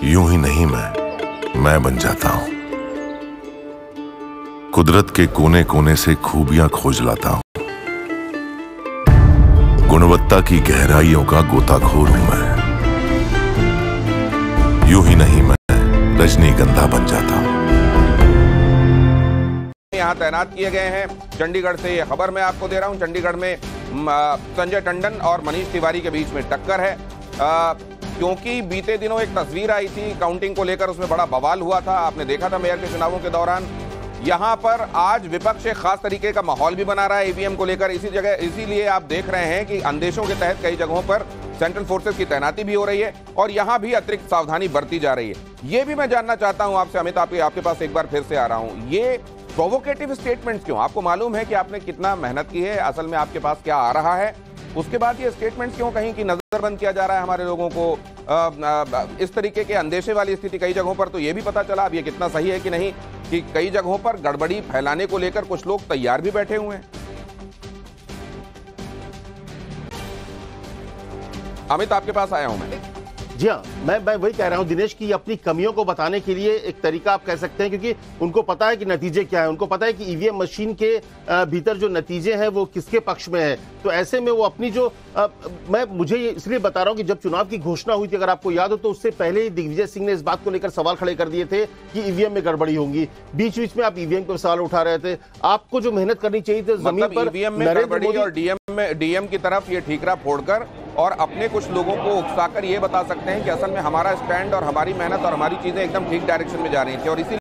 यूं ही नहीं मैं बन जाता हूं। कुदरत के कोने कोने से खूबियां खोज लाता हूं। गुणवत्ता की गहराइयों का गोताखोर हूं मैं। यूं ही नहीं मैं रजनीगंधा बन जाता हूं। यहां तैनात किए गए हैं। चंडीगढ़ से ये खबर मैं आपको दे रहा हूं। चंडीगढ़ में संजय टंडन और मनीष तिवारी के बीच में टक्कर है, क्योंकि बीते दिनों एक तस्वीर आई थी काउंटिंग को लेकर, उसमें बड़ा बवाल हुआ था। आपने देखा था मेयर के चुनावों के दौरान। यहां पर आज विपक्ष एक खास तरीके का माहौल भी बना रहा है ईवीएम को लेकर। इसीलिए आप देख रहे हैं कि अंदेशों के तहत कई जगहों पर सेंट्रल फोर्सेस की तैनाती भी हो रही है और यहां भी अतिरिक्त सावधानी बरती जा रही है। ये भी मैं जानना चाहता हूं आपसे अमित, आपके पास एक बार फिर से आ रहा हूं। ये प्रोवोकेटिव स्टेटमेंट्स क्यों? आपको मालूम है कि आपने कितना मेहनत की है, असल में आपके पास क्या आ रहा है, उसके बाद ये स्टेटमेंट्स क्यों कहीं की नजरबंद किया जा रहा है हमारे लोगों को? इस तरीके के अंदेशे वाली स्थिति कई जगहों पर तो ये भी पता चला, अब ये कितना सही है कि नहीं, कि कई जगहों पर गड़बड़ी फैलाने को लेकर कुछ लोग तैयार भी बैठे हुए हैं। अमित, आपके पास आया हूं मैं। जी हाँ, मैं वही कह रहा हूं दिनेश की अपनी कमियों को बताने के लिए एक तरीका आप कह सकते हैं, क्योंकि उनको पता है कि नतीजे क्या है, उनको पता है कि ईवीएम मशीन के भीतर जो नतीजे हैं वो किसके पक्ष में है। तो ऐसे में वो अपनी जो मैं मुझे इसलिए बता रहा हूं कि जब चुनाव की घोषणा हुई थी, अगर आपको याद हो, तो उससे पहले ही दिग्विजय सिंह ने इस बात को लेकर सवाल खड़े कर दिए थे कि ईवीएम में गड़बड़ी होंगी। बीच बीच में आप ईवीएम पर सवाल उठा रहे थे। आपको जो मेहनत करनी चाहिए थी जमीन पर, ईवीएम में गड़बड़ी और डीएम की तरफ ये ठीकरा फोड़कर और अपने कुछ लोगों को उकसाकर ये बता सकते हैं कि असल में हमारा स्टैंड और हमारी मेहनत और हमारी चीजें एकदम ठीक डायरेक्शन में जा रही थी और इसी